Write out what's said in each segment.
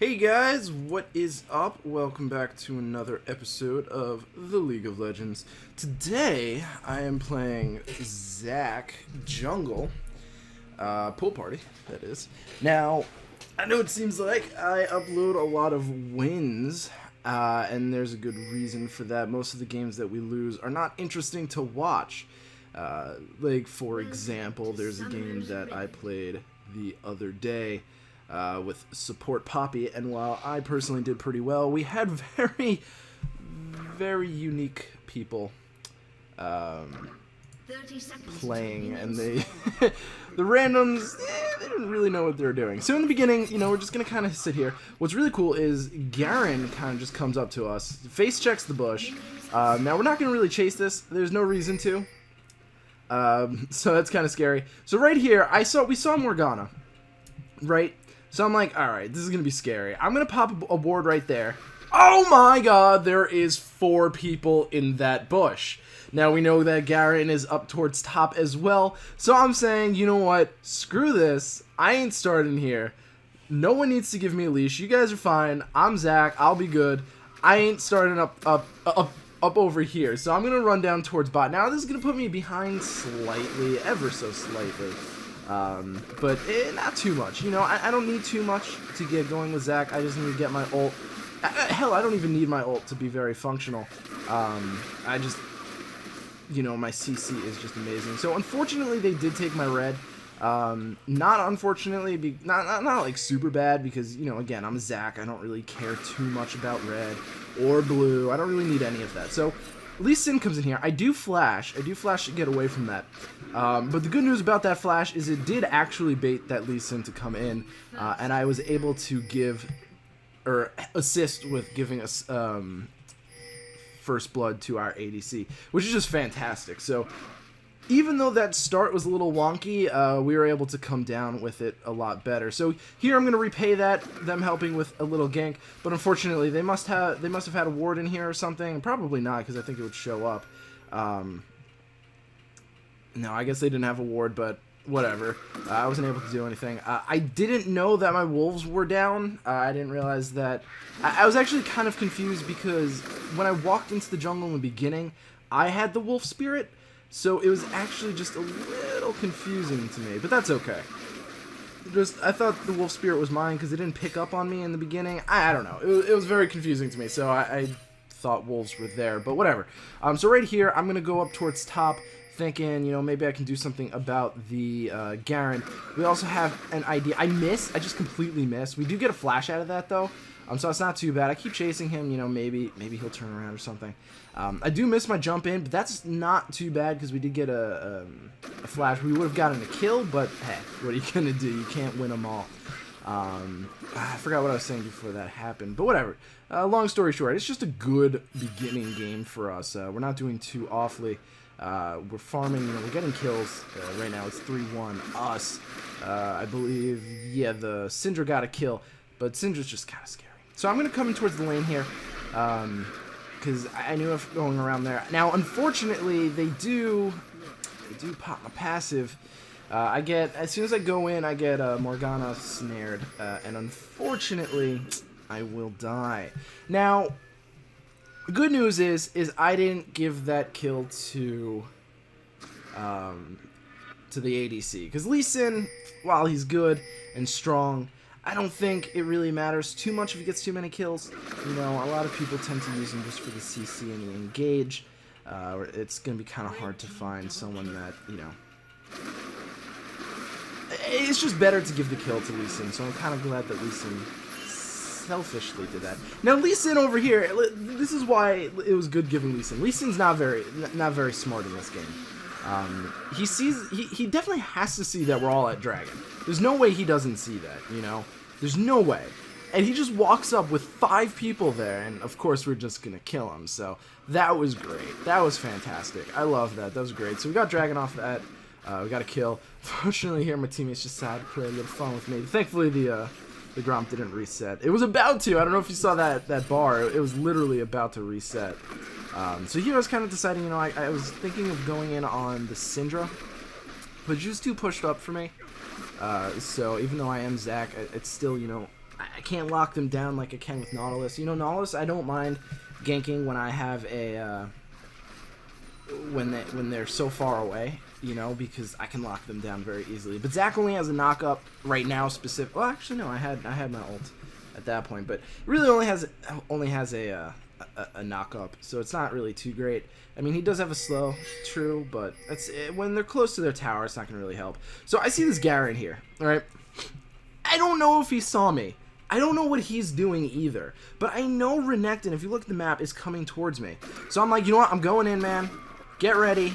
Hey guys, what is up? Welcome back to another episode of The League of Legends. Today, I am playing Zac Jungle, Pool Party, that is. Now, I know it seems like I upload a lot of wins, and there's a good reason for that. Most of the games that we lose are not interesting to watch. Like, for example, there's a game that I played the other day, with Support Poppy, and while I personally did pretty well, we had very unique people playing, and they the randoms, they didn't really know what they were doing. So in the beginning, you know, we're just gonna kind of sit here. What's really cool is Garen kind of just comes up to us, face checks the bush. Now we're not gonna really chase this. There's no reason to. So that's kind of scary. So right here, we saw Morgana, right? So I'm like, alright, this is going to be scary. I'm going to pop a ward right there. Oh my god, there is 4 people in that bush. Now we know that Garen is up towards top as well. So I'm saying, you know what? Screw this. I ain't starting here. No one needs to give me a leash. You guys are fine. I'm Zac. I'll be good. I ain't starting up over here. So I'm going to run down towards bot. Now this is going to put me behind slightly, ever so slightly. But not too much. You know, I don't need too much to get going with Zac. I just need to get my ult. Hell, I don't even need my ult to be very functional. I just, you know, my CC is just amazing. So unfortunately, they did take my red. Not unfortunately, not like super bad, because, you know, again, I'm Zac. I don't really care too much about red or blue. I don't really need any of that. So Lee Sin comes in here. I do flash to get away from that. But the good news about that flash is it did actually bait that Lee Sin to come in, and I was able to give, or assist with giving us first blood to our ADC, which is just fantastic. So even though that start was a little wonky, we were able to come down with it a lot better. So here I'm going to repay them helping with a little gank, but unfortunately they must have had a ward in here or something. Probably not, because I think it would show up. No, I guess they didn't have a ward, but whatever. I wasn't able to do anything. I didn't know that my wolves were down. I didn't realize that. I was actually kind of confused, because when I walked into the jungle in the beginning, I had the wolf spirit. So it was actually just a little confusing to me, but that's okay. I thought the wolf spirit was mine because it didn't pick up on me in the beginning. I don't know. It was very confusing to me, so I thought wolves were there, but whatever. So right here, I'm going to go up towards top, thinking, you know, maybe I can do something about the Garen. We also have an idea. I just completely missed. We do get a flash out of that, though. So it's not too bad. I keep chasing him, you know, maybe he'll turn around or something. I do miss my jump in, but that's not too bad, because we did get a flash. We would have gotten a kill, but hey, what are you going to do? You can't win them all. I forgot what I was saying before that happened, but whatever. Long story short, it's just a good beginning game for us. We're not doing too awfully. We're farming, you know, we're getting kills. Right now it's 3-1 us. I believe, yeah, the Syndra got a kill, but Syndra's just kind of scary. So I'm going to come in towards the lane here, because I knew of going around there. Now, unfortunately, they do pop my passive. As soon as I go in, I get Morgana snared, and unfortunately, I will die. Now, the good news is I didn't give that kill to the ADC, because Lee Sin, while he's good and strong, I don't think it really matters too much if he gets too many kills. You know, a lot of people tend to use him just for the CC and the engage. It's going to be kind of hard to find someone that, you know, it's just better to give the kill to Lee Sin, so I'm kind of glad that Lee Sin selfishly did that. Now Lee Sin over here, this is why it was good giving Lee Sin. Lee Sin's not very smart in this game. He definitely has to see that we're all at Dragon. There's no way he doesn't see that, you know? There's no way. And he just walks up with 5 people there, and of course we're just gonna kill him. So that was great. That was fantastic. I love that. That was great. So we got Dragon off that. We got a kill. Fortunately here my teammates just decided to play a little fun with me. Thankfully the Gromp didn't reset. It was about to. I don't know if you saw that bar. It was literally about to reset. So here I was kind of deciding, you know, I was thinking of going in on the Syndra, but just too pushed up for me. So even though I am Zac, it's still, you know, I can't lock them down like I can with Nautilus. You know, Nautilus, I don't mind ganking when I have a when they're so far away, you know, because I can lock them down very easily. But Zac only has a knock up right now specific. Well, actually no, I had my ult at that point, but it really only has a knock up, so it's not really too great. I mean, he does have a slow, true, but when they're close to their tower, it's not going to really help. So I see this Garen here, all right? I don't know if he saw me. I don't know what he's doing either, but I know Renekton, if you look at the map, is coming towards me. So I'm like, you know what? I'm going in, man. Get ready.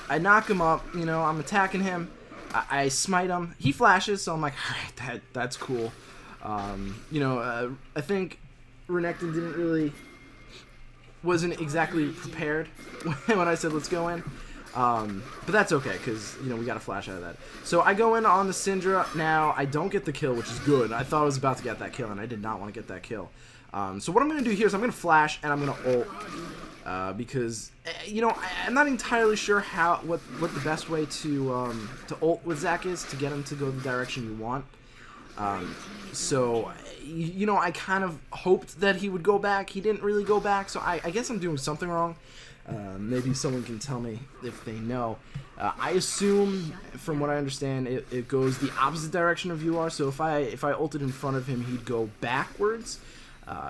I knock him up, you know, I'm attacking him. I smite him. He flashes, so I'm like, all right, that's cool. You know, I think Renekton wasn't exactly prepared when I said let's go in. But that's okay, because, you know, we got a flash out of that. So I go in on the Syndra. Now, I don't get the kill, which is good. I thought I was about to get that kill, and I did not want to get that kill. So what I'm going to do here is I'm going to flash, and I'm going to ult. Because, you know, I'm not entirely sure what the best way to ult with Zac is to get him to go the direction you want. So, you know, I kind of hoped that he would go back. He didn't really go back, so I guess I'm doing something wrong. Maybe someone can tell me if they know. I assume, from what I understand, it goes the opposite direction of you are. So if I ulted in front of him, he'd go backwards.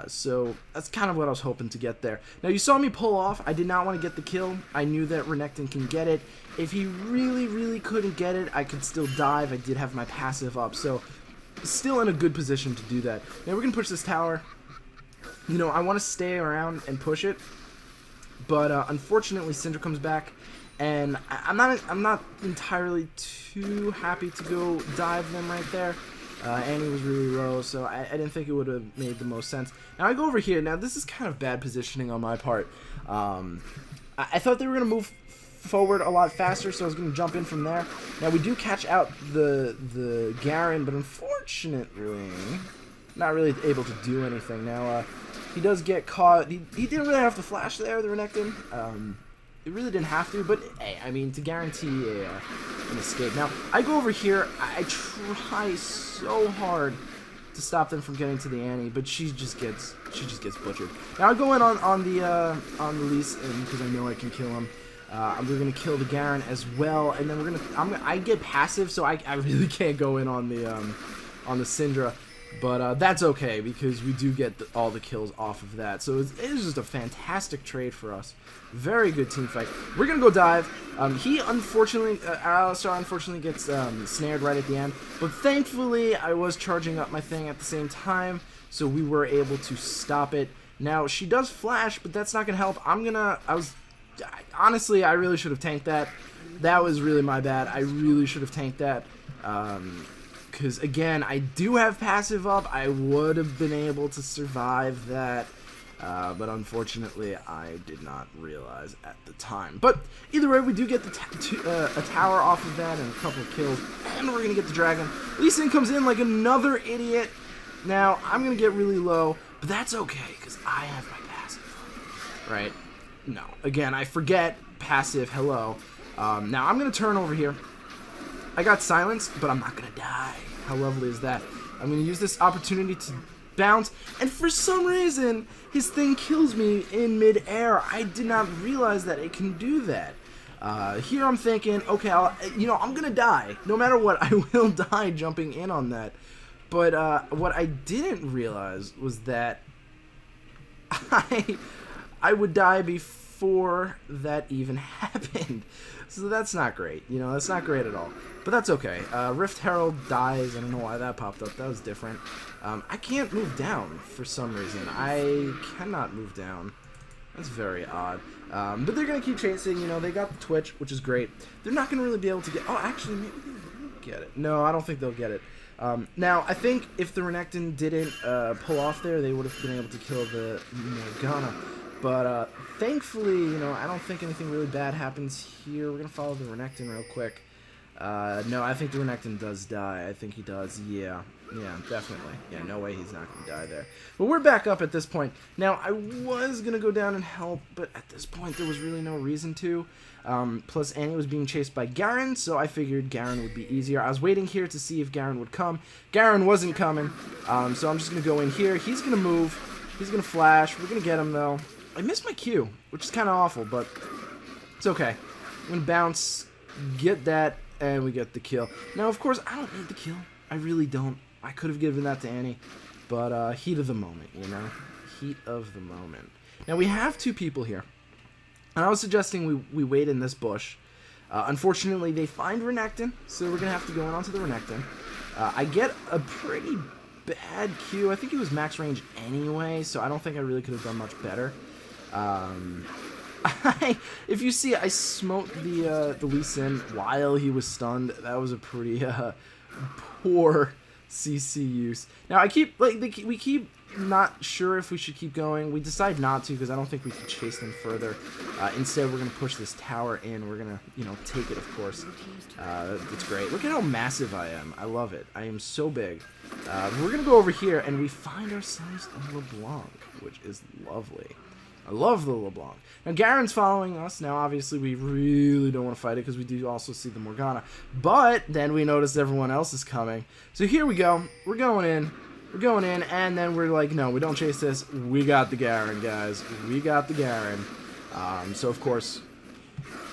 So that's kind of what I was hoping to get there. Now, you saw me pull off. I did not want to get the kill. I knew that Renekton can get it. If he really, really couldn't get it, I could still dive. I did have my passive up, so still in a good position to do that. Now, we're going to push this tower. You know, I want to stay around and push it. But unfortunately, Syndra comes back, and I'm not entirely too happy to go dive them right there. Annie was really low, so I didn't think it would have made the most sense. Now I go over here. Now this is kind of bad positioning on my part. I thought they were going to move forward a lot faster, so I was going to jump in from there. Now we do catch out the Garen, but unfortunately, not really able to do anything. Now he does get caught. He didn't really have to flash there, the Renekton. It really didn't have to, but hey, I mean, to guarantee an escape. Now, I go over here. I try so hard to stop them from getting to the Annie, but she just gets butchered. Now I go in on the Lee Sin because I know I can kill him. We're gonna kill the Garen as well, and then I get passive, so I really can't go in on the Syndra. But that's okay, because we do get all the kills off of that. So it is just a fantastic trade for us. Very good team fight. We're going to go dive. He unfortunately, Alistar unfortunately gets snared right at the end. But thankfully, I was charging up my thing at the same time, so we were able to stop it. Now, she does flash, but that's not going to help. Honestly, I really should have tanked that. That was really my bad. I really should have tanked that. Because, again, I do have passive up. I would have been able to survive that. But unfortunately, I did not realize at the time. But either way, we do get a tower off of that and a couple of kills. And we're going to get the dragon. Lee Sin comes in like another idiot. Now, I'm going to get really low. But that's okay, because I have my passive. Right? No. Again, I forget passive. Hello. Now, I'm going to turn over here. I got silenced, but I'm not going to die. How lovely is that? I'm going to use this opportunity to bounce, and for some reason, his thing kills me in mid-air. I did not realize that it can do that. Here I'm thinking, okay, I'm going to die. No matter what, I will die jumping in on that. But what I didn't realize was that I would die before that even happened. So that's not great. You know, that's not great at all. But that's okay. Rift Herald dies. I don't know why that popped up. That was different. I can't move down for some reason. I cannot move down. That's very odd. But they're going to keep chasing. You know, they got the Twitch, which is great. They're not going to really be able to get... Oh, actually, maybe they will get it. No, I don't think they'll get it. Now, I think if the Renekton didn't pull off there, they would have been able to kill the Morgana. But thankfully, you know, I don't think anything really bad happens here. We're going to follow the Renekton real quick. No, I think the Renekton does die. I think he does, yeah. Yeah, definitely. Yeah, no way he's not going to die there. But we're back up at this point. Now, I was going to go down and help, but at this point there was really no reason to. Plus, Annie was being chased by Garen, so I figured Garen would be easier. I was waiting here to see if Garen would come. Garen wasn't coming, so I'm just going to go in here. He's going to move. He's going to flash. We're going to get him, though. I missed my Q, which is kind of awful, but it's okay. I'm going to bounce, get that, and we get the kill. Now, of course, I don't need the kill. I really don't. I could have given that to Annie, but heat of the moment, you know? Heat of the moment. Now, we have two people here, and I was suggesting we wait in this bush. Unfortunately, they find Renekton, so we're going to have to go in onto the Renekton. I get a pretty bad Q. I think he was max range anyway, so I don't think I really could have done much better. If you see, I smote the Lee Sin while he was stunned. That was a pretty poor CC use. Now I keep we keep not sure if we should keep going. We decide not to because I don't think we can chase them further. Instead, we're gonna push this tower in. We're gonna take it, of course. It's great. Look at how massive I am. I love it. I am so big. We're gonna go over here and we find ourselves a LeBlanc, which is lovely. I love the LeBlanc. Now, Garen's following us. Now, obviously, we really don't want to fight it because we do also see the Morgana. But then we notice everyone else is coming. So here we go. We're going in. We're going in. And then we're like, no, we don't chase this. We got the Garen, guys. We got the Garen. So, of course,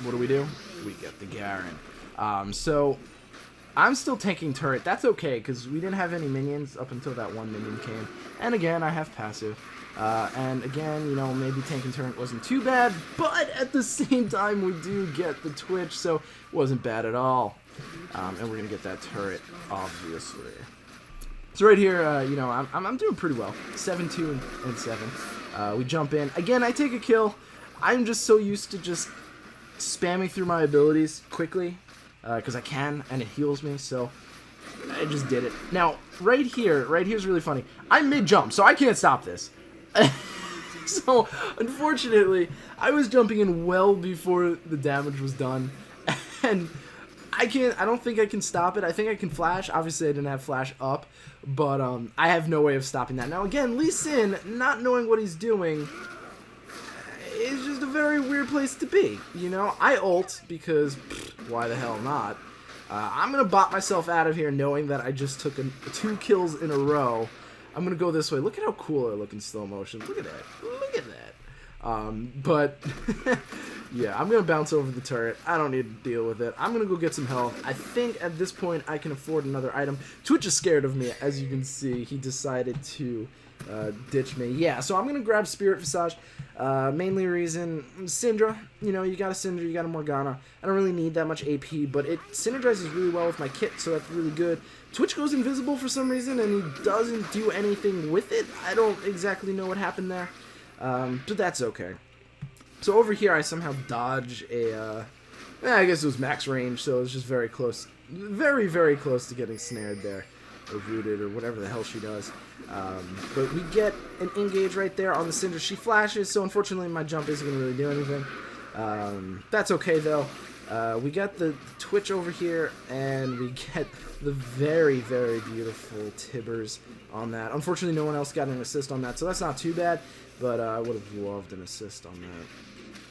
what do? We get the Garen. So I'm still tanking turret. That's okay because we didn't have any minions up until that one minion came. And again, I have passive. And again, maybe tanking turret wasn't too bad, but at the same time, we do get the Twitch, so it wasn't bad at all. And we're gonna get that turret, obviously. So right here, I'm doing pretty well. 7-2 and 7. We jump in. Again, I take a kill. I'm just so used to just spamming through my abilities quickly, because I can, and it heals me, so I just did it. Now, right here's really funny. I'm mid-jump, so I can't stop this. So, unfortunately, I was jumping in well before the damage was done, and I don't think I can stop it. I think I can flash. Obviously, I didn't have flash up, but I have no way of stopping that. Now, again, Lee Sin, not knowing what he's doing, is just a very weird place to be, I ult, because why the hell not? I'm going to bot myself out of here knowing that I just took 2 kills in a row. I'm going to go this way. Look at how cool I look in slow motion. Look at that. Look at that. But, yeah, I'm going to bounce over the turret. I don't need to deal with it. I'm going to go get some health. I think at this point I can afford another item. Twitch is scared of me, as you can see. He decided to ditch me. Yeah, so I'm going to grab Spirit Visage. Mainly reason, Syndra. You got a Syndra, you got a Morgana. I don't really need that much AP, but it synergizes really well with my kit, so that's really good. Twitch goes invisible for some reason, and he doesn't do anything with it. I don't exactly know what happened there, but that's okay. So over here, I somehow dodge I guess it was max range, so it was just very close. Very, very close to getting snared there. Or rooted, or whatever the hell she does. But we get an engage right there on the Syndra. She flashes, so unfortunately my jump isn't going to really do anything. That's okay, though. We got the Twitch over here, and we get the very, very beautiful Tibbers on that. Unfortunately, no one else got an assist on that, so that's not too bad, but I would have loved an assist on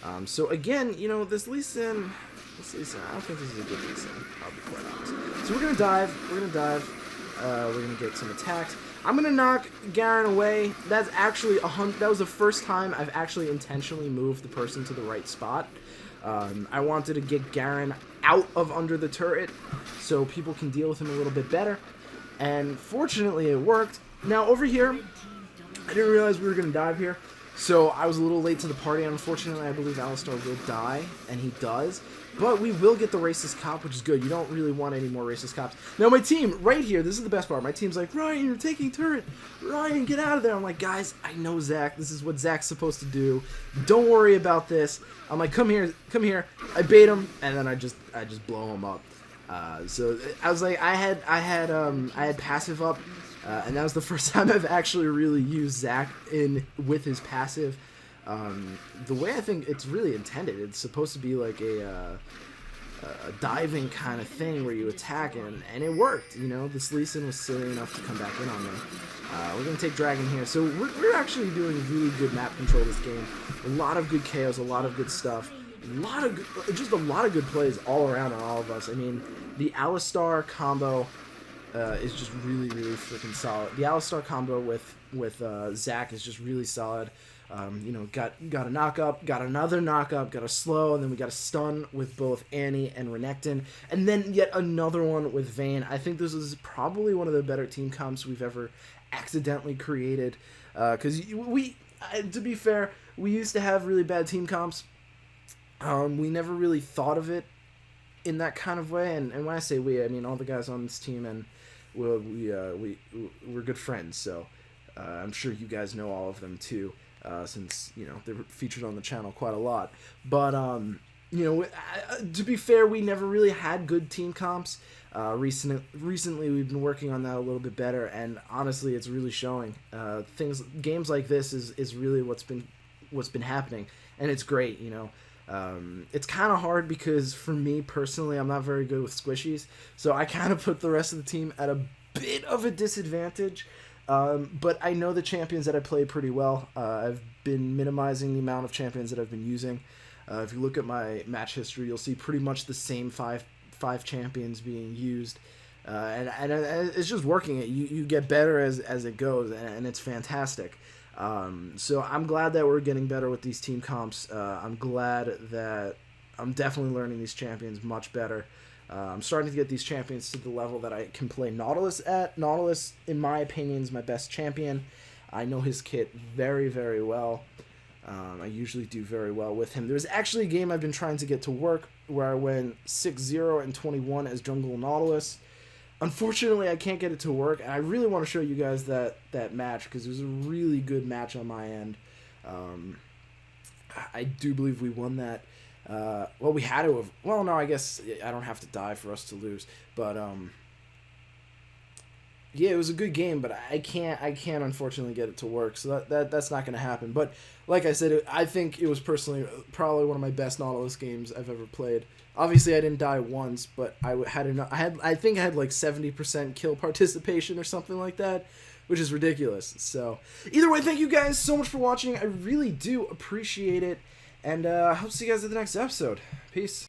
that. So again, this Lee Sin, I don't think this is a good Lee Sin, I'll be quite honest. So we're going to dive, we're going to get some attacks. I'm going to knock Garen away. That's actually that was the first time I've actually intentionally moved the person to the right spot. I wanted to get Garen out of under the turret so people can deal with him a little bit better. And fortunately it worked. Now over here, I didn't realize we were going to dive here. So I was a little late to the party. Unfortunately, I believe Alistar will die, and he does. But we will get the racist cop, which is good. You don't really want any more racist cops. Now, my team, right here, this is the best part. My team's like, Ryan, you're taking turret. Ryan, get out of there. I'm like, guys, I know Zach. This is what Zach's supposed to do. Don't worry about this. I'm like, come here, come here. I bait him, and then I just blow him up. So I was like, I had passive up. And that was the first time I've actually really used Zach with his passive. The way I think it's really intended, it's supposed to be like a diving kind of thing where you attack, and it worked. You know, this Lee Sin was silly enough to come back in on me. We're going to take Dragon here. So we're actually doing really good map control this game. A lot of good KOs, a lot of good stuff. Just a lot of good plays all around on all of us. I mean, the Alistar combo is just really, really freaking solid. The Alistar combo with Zac is just really solid. You know, got a knock up, got another knock up, got a slow, and then we got a stun with both Annie and Renekton, and then yet another one with Vayne. I think this is probably one of the better team comps we've ever accidentally created. Because to be fair, we used to have really bad team comps. We never really thought of it in that kind of way, and when I say we, I mean all the guys on this team, and we're good friends, so I'm sure you guys know all of them too, since, you know, they're featured on the channel quite a lot. But you know, to be fair, we never really had good team comps. Recently we've been working on that a little bit better, and honestly it's really showing. Games like this is really what's been happening, and it's great, you know. It's kind of hard because for me personally, I'm not very good with squishies, so I kind of put the rest of the team at a bit of a disadvantage, but I know the champions that I play pretty well. I've been minimizing the amount of champions that I've been using. If you look at my match history, you'll see pretty much the same five champions being used, and it's just working. You get better as it goes, and it's fantastic. So I'm glad that we're getting better with these team comps. I'm glad that I'm definitely learning these champions much better. I'm starting to get these champions to the level that I can play Nautilus at. Nautilus, in my opinion, is my best champion. I know his kit very, very well. I usually do very well with him. There's actually a game I've been trying to get to work where I went 6-0 and 21 as Jungle Nautilus. Unfortunately, I can't get it to work, and I really want to show you guys that match because it was a really good match on my end. I do believe we won that. Well, we had to have. Well, no, I guess I don't have to die for us to lose. But yeah, it was a good game, but I can't unfortunately get it to work. So that's not going to happen. But like I said, I think it was personally probably one of my best Nautilus games I've ever played. Obviously, I didn't die once, but I think I had like 70% kill participation or something like that, which is ridiculous. So either way, thank you guys so much for watching. I really do appreciate it, and I hope to see you guys at the next episode. Peace.